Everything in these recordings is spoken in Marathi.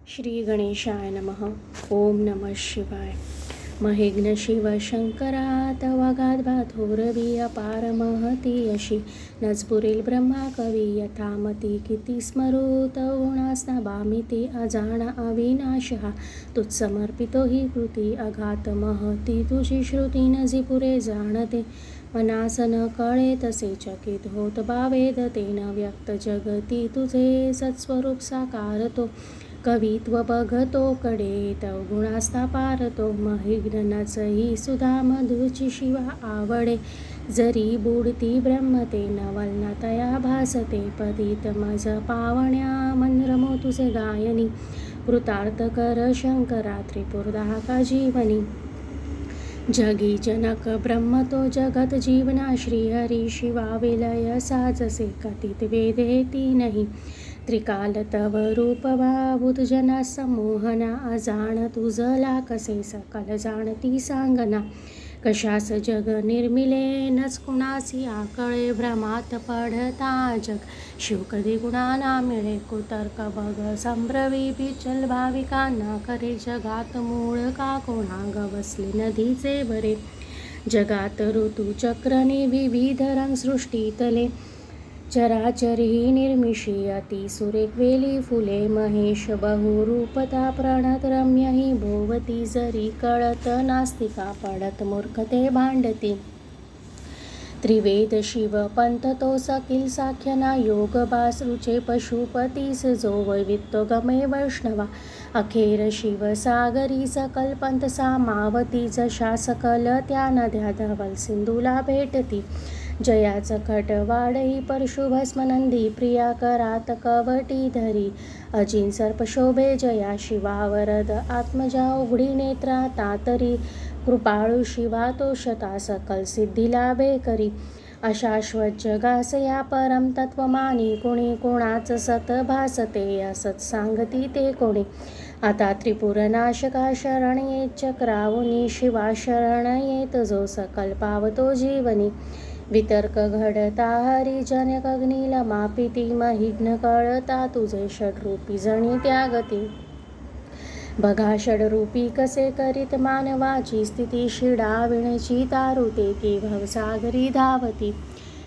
श्री गणेशाय नमः. ओम नमः शिवाय. महेग्न शिव शंकरा तवागात भाथोरवी अपार महती यशी नजपुरील ब्रह्मा कवी यथामती किती स्मरूत गुणास्ना बामिती अजाणा अविनाश हा तुझ समर्पितो ही कृती अघात महती तुझी श्रुती नजी पुरे जाणते मनास न कळे तसे चकित होत बावेद तेन व्यक्त जगती तुझे सत्स्वरूप साकारतो कवित्व बघतो कडे तव गुणास्ता पारतो महिग्ननाचही सुधा मधुची शिवा आवडे जरी बुडती ब्रह्मते नवलना तया भासते पदित मज पावण्या मनरमो तुझे गायनी कृतार्थ कर शंकरा त्रिपुरदा का जीवनी जगी जनक ब्रह्म तो जगत जीवना श्रीहरी शिवा विलय साजसे कथित वेदे तीनही त्रिकाल तव रूप भावुत जना समोहना अजाण तुझला कसे सकल जाणती सांगना कशास जग निर्मिले नच कुणासी आकळे भ्रमात पडता जग शिव कधी गुणाना मिळे कुतर्क बघ संभ्रवी बिचल भाविकांना करे जगात मूळ का कोणा गवसले नदीचे बरे जगात ऋतू चक्रने विविध रंग सृष्टीतले चराचरी निर्मिषी अति सुरेख वेली फुले महेश बहुरूपता प्रणत रम्य ही भोवती जरी कळत नास्तिका पडत मूर्खते भांडती त्रिवेद शिव पंथ तो सकील साख्यना योग बासृचे पशुपतीस जो वैवित्तो गमे वैष्णवा अखेर शिव सागरी सकल पंथ सामावती जशा सकल त्या नद्या धवल सिंधूला भेटती जयाचं खटवाडही परशुभस्मनंदी प्रिया करात कवटी धरी अजिन सर्प शोभे जया शिवा वरद आत्मजा उघडी नेत्रा तातरी कृपाळू शिवा तोषता सकल सिद्धी लाभे करी अशाश्वत जगास या परम तत्वमानी कोणी कोणाच सत भासते असत सांगती ते कोणी आता त्रिपुरनाशका शरण येत चक्रावुनी शिवा शरण येत जो सकल पावतो जीवनी वितर्क घडता हरिजनक अग्नीला मापिती महिग्न कळता तुझे षडरूपी जणी त्यागती बघा षडरूपी कसे करीत मानवाची स्थिती शिडाविणची तारुते की भवसागरी धावती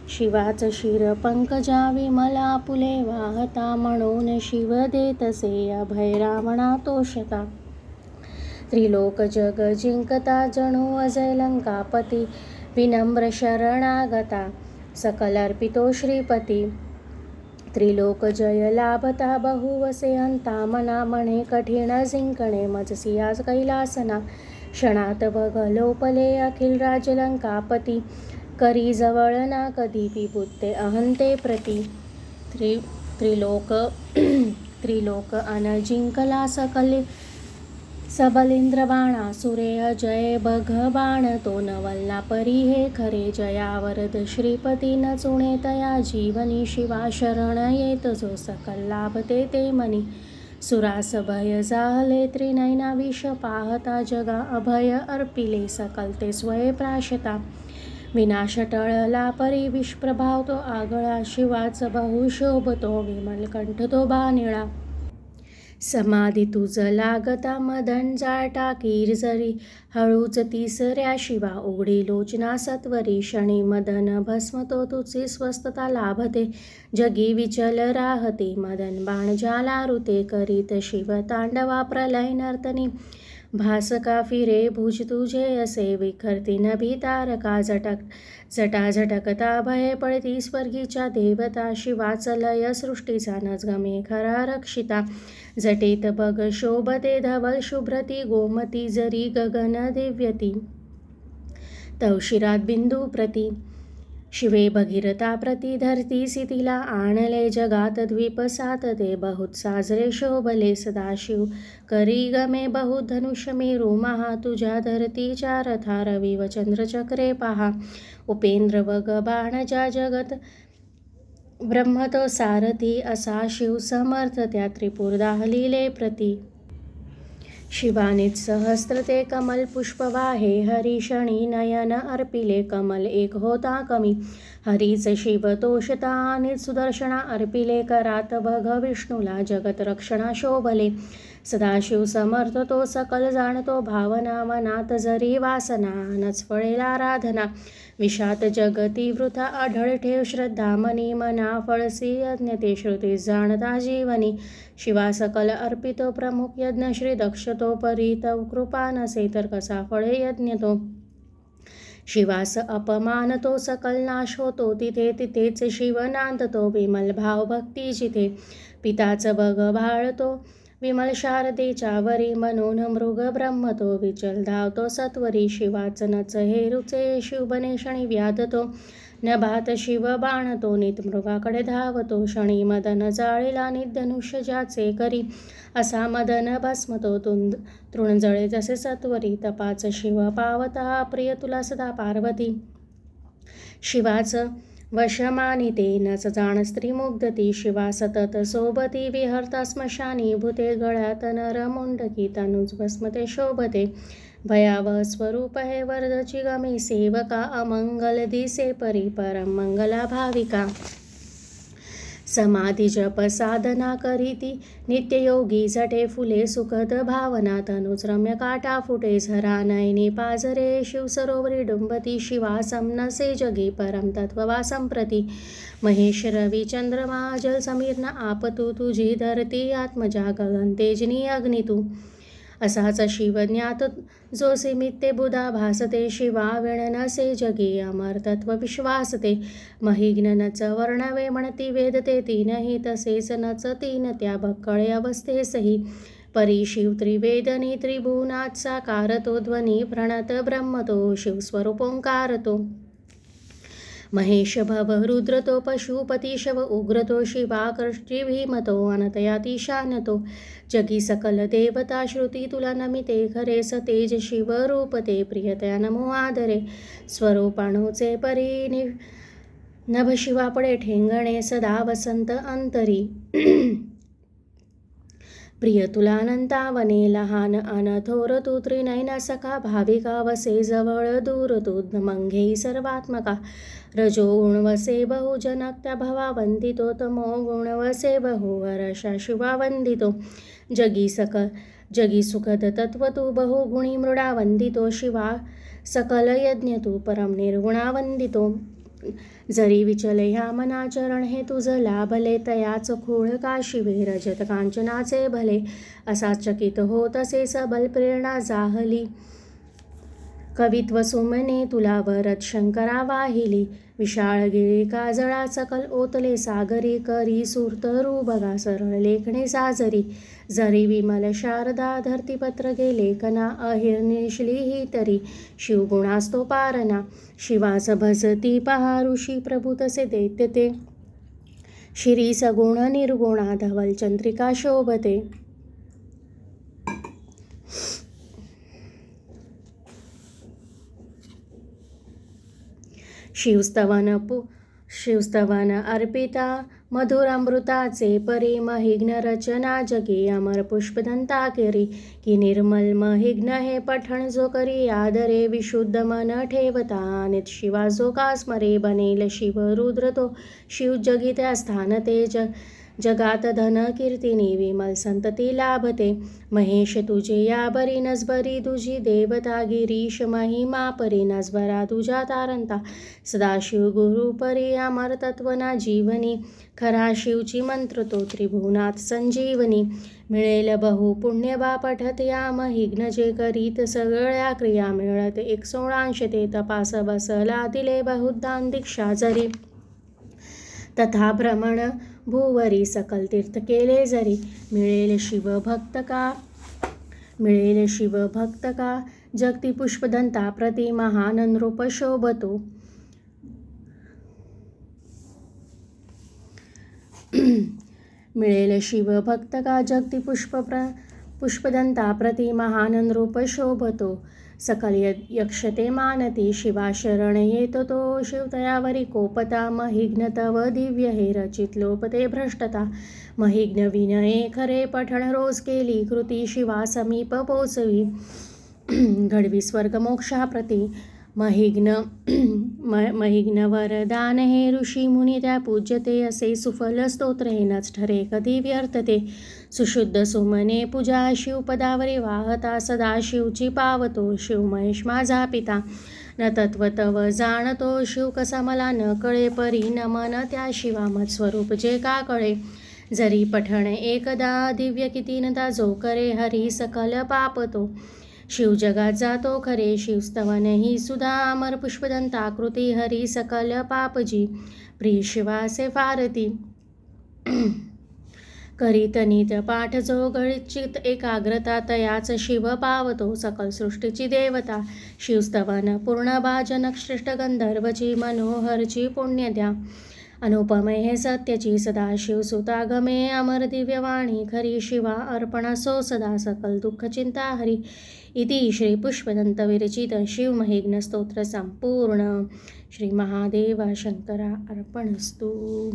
शिवाच शिर पंकजा विमला पुले वाहता म्हणून शिव देतसे अभय रावणा तोषता त्रिलोक जग जिंकता जणू अजय लंकापती विनम्र शरणागता सकल अर्पितो श्रीपती त्रिलोक जय लाभता बहुवसे अंता मना म्हणे कठीण जिंकणे मजसी आज कैलासना क्षणात बघ लोपले अखिल राजलंकापती करी जवळ ना कधी विभुते अहंते प्रती त्रिलोक त्रिलोक अन जिंकला सकले सबलेंद्र बाणा सुरे अजय बघ बाण तो नवलना परी हे खरे जयावरद श्रीपती न चुणे तया जीवनी शिवा शरण येत जो सकल लाभते ते मनी सुरास भय जाहले त्रिनयना विष पाहता जगा अभय अर्पिले सकल ते स्वय प्राशता विनाश टळला परी विषप्रभाव तो आगळा शिवाच बहुशोभतो विमल कंठ तो बानिळा समाधी तुझ लागता मदन जाटा कीर जरी हळूच तिसऱ्या शिवा उघडी लोचना सत्वरी शनी मदन भस्म तो तुझी स्वस्थता लाभते जगी विचल राहते मदन बाण जाला ऋते करीत शिव तांडवा प्रलय नर्तनी भासका फिरे भुज तुझे असे विखरती नभी तारका जटा झटकता भय पडती स्वर्गीच्या देवता शिवाच लय सृष्टीचा नजगमे खरा रक्षिता जटेत बघ शोभते धवल शुभ्रती गोमती जरी गगन दिव्यती तवशिरात बिंदू प्रती शिवे भगीरथा प्रती धरती सितीला आणले जगात द्वीप सातते बहुत साजरे शोभले सदाशिव करी गमे बहुत धनुष्य मेरू महा तुझ्या धरतीच्या रथा रवी व चंद्रचक्रे पहा उपेंद्र बग बाण ज्या जगत ब्रह्म तो सारथी असा शिव समर्थ त्या त्रिपुरदाह लीले प्रती शिवानीत सहस्त्र ते कमल पुष्प वाहे हरिशणी नयन अर्पिले कमल एक होता कमी हरीच शिव तोषता आणि सुदर्शना अर्पिले करात बघ विष्णूला जगत रक्षणा शोभले सदाशिव समर्थ तो सकल जाणतो भावना, मनात जरी वासना नच फळेल आराधना. विषात जगती वृथा आढळ ठेव श्रद्धा मनी, मना फळसी यज्ञ ते श्रुती जाणता जीवनी. शिवा सकल अर्पितो प्रमुख यज्ञ श्री दक्ष तो परी, तव कृपा नसे तर कसा फळे यज्ञ तो. शिवास अपमान तो सकल नाश होतो, तिथे तिथेच शिव नांदतो विमल भाव भक्ती जिथे. पिताच बग भाळतो विमल शारदेच्या वरी, म्हणून मृग ब्रह्म तो विचल धावतो सत्वरी. शिवाच नच हे रुचे शिवबने शनी व्याधतो, नभात शिव बाणतो नित मृगाकडे धावतो. शनी मदन जाळीला निधनुष्य ज्याचे करी, असा मदन भस्मतो तृण जळे जसे सत्वरी. तपाच शिव पावता प्रिय तुला सदा पार्वती, शिवाच वश मानिते नच जाण स्त्री मुग्धती. शिवा सतत सोबती विहरता स्मशानी, भूते गळ्यात नर मुंडकी तनुज भस्मते शोभते. भयावह स्वरूप हे वरदची गमी सेवका, अमंगल दिसे परी परम मंगला भाविका. समाधी जप साधना करीती नित्ययोगी, जटे फुले सुखद भावना तनुज रम्य काटा फुटे. झरा नयनी पाझरे शिव सरोवरी डुंबती, शिवासम नसे जगी परम तत्ववासम प्रती. महेश रवी चंद्रमा जल समीर न आपतू, तुझी धरती आत्मजा गगन तेजनी अग्नी तू. असाच शिव ज्ञात जो सिमित्ते बुधा भासते, शिवा विण नसे जगी अमर तत्व विश्वासते. महिग्न नच वर्णवे म्हणती वेदते, तीनही तसेच नच तीन त्या बक्कळे अवस्थेसही. परी शिव त्रिवेदनी त्रिभुवनात साकार तो, ध्वनी प्रणत ब्रह्म तो शिवस्वरूप ओंकार तो. महेश भव रुद्र तो पशुपती शव उग्र तो, शिवाकृष्टी भीमतो अनतयातिशान तो. जगी सकल देवता श्रुती तुला नमिते, खरे सतेज शिव रूप ते प्रियतया नमो आदरे. स्वरूपाणुचे परी नभ शिवा पडे ठेंगणे, सदा वसंत अंतरी. प्रिय तुला अनंतावने लहान अनथोर तू, त्रिनयन सखा भाविका वसे जवळ दूर तू. मंघे सर्वात्मका रजोगुण वसे बहुजनक त्या भवा वंदितो, तमो गुण वसे बहु हर्षा शिवा वंदितो. जगी सुखद तत्व तू बहुगुणी मृडा वंदितो, शिवा सकल यज्ञ तू परम निर्गुणा वंदितो. जरी विचले ह्या मनाचरण हे तुझ लाभले, तयाच खूळ का शिवे रजत कांचनाचे भले. असा चकित होत असे सबल प्रेरणा जाहली, कवित्व सुमने तुला वरद शंकरा वाहिली. विशाळ गिरी काजळा सकल ओतले सागरी, करी सुरतरू बघा सरळ लेखणे साजरी. जरी विमल शारदा धरतीपत्र गेले कना, अहिर्निशली ही तरी शिवगुणास्तो पारना. शिवास भजती पहा ऋषी प्रभू तसे दैत्य ते, शिरी सगुण निर्गुणा धवल चंद्रिका शोभते. शिवस्तवन अर्पिता मधुरामृताचे परी, महिग्न रचना जगी अमर पुष्पदंता केरी. की निर्मल महिग्न हे पठण जो करी आदरे, विशुद्ध मन ठेवता नित शिवा जो का स्मरे. बनेल शिव रुद्र तो शिव जगी त्या स्थान ते, जगात धन कीर्तिनी विमल संतती लाभते. महेश तुझे या बरी नजबरी तुझी देवता, गिरीश महिमा परी नजबरा तुझ्या तारंता. सदाशिव गुरु परी अमर तत्वना जीवनी, खरा शिवची मंत्र तो त्रिभुवनात संजीवनी. मिळेल बहु पुण्य बा पठत या महिग्न जे करीत, सगळ्या क्रिया मिळत एक सोळांश ते. तपास बसला दिले बहुदान दीक्षा जरी, तथा भ्रमण भूवरी सकल तीर्थ केले जरी. मिळेल शिव भक्त का जगती पुष्पदंता प्रति, महान नृप शोभतो. मिळेल शिव भक्त का जगती पुष्पदंता प्रति, महान नृप शोभतो. सकल यक्षते मानती शिवा शरण येतो तो, शिवतयावरी कोपता. महिग्न तव दिव्य हे रचित लोपते भ्रष्टता. महिग्न विनये खरे पठण रोज केली कृती, शिवा समीप पोचवी घडवी स्वर्ग मोक्षा प्रती. महिघ्न वरदान हे ऋषी मुनी त्या पूज्यते असे सुफल स्तोत्र हे नच ठरे कधी व्यर्थ ते सुशुद्ध सुमने पूजा शिवपदावरी वाहता सदा शिवची पावतो शिव महेश माझा पिता न तत्व तव जाणतो शिव कसा मला न कळे परी नमन त्या शिवा मत स्वरूप जे का कळे जरी पठण एकदा दिव्य कितीनदा जो करे हरी सकल पापतो शिव जगात जातो खरे शिवस्तवन ही सुधा अमर पुष्पदंताकृती हरी सकल पापजी प्रिय शिवासे फारती करीत नित पाठ जो गळित एकाग्रता तयाच शिव पावतो सकल सृष्टीची देवता शिवस्तवन पूर्ण भाजनक श्रेष्ठ गंधर्वची मनोहरची पुण्य द्या अनुपमय हे सत्यची सदाशिव सुतागमे अमर दिव्यवाणी खरी शिवा अर्पण सो सदा सकल दुःख चिंता हरी इति श्री पुष्पदंत विरचित शिव महिघ्न स्तोत्र संपूर्ण श्री महादेव शंकरा अर्पणस्तु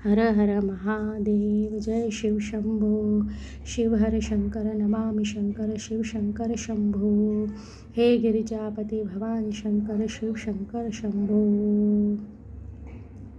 हर हर महादेव जय शिव शंभो शिव हर शंकर नमामि शंकर शिव शंकर शंभो हे गिरिजापती भवानी शंकर शिव शंकर शंभो।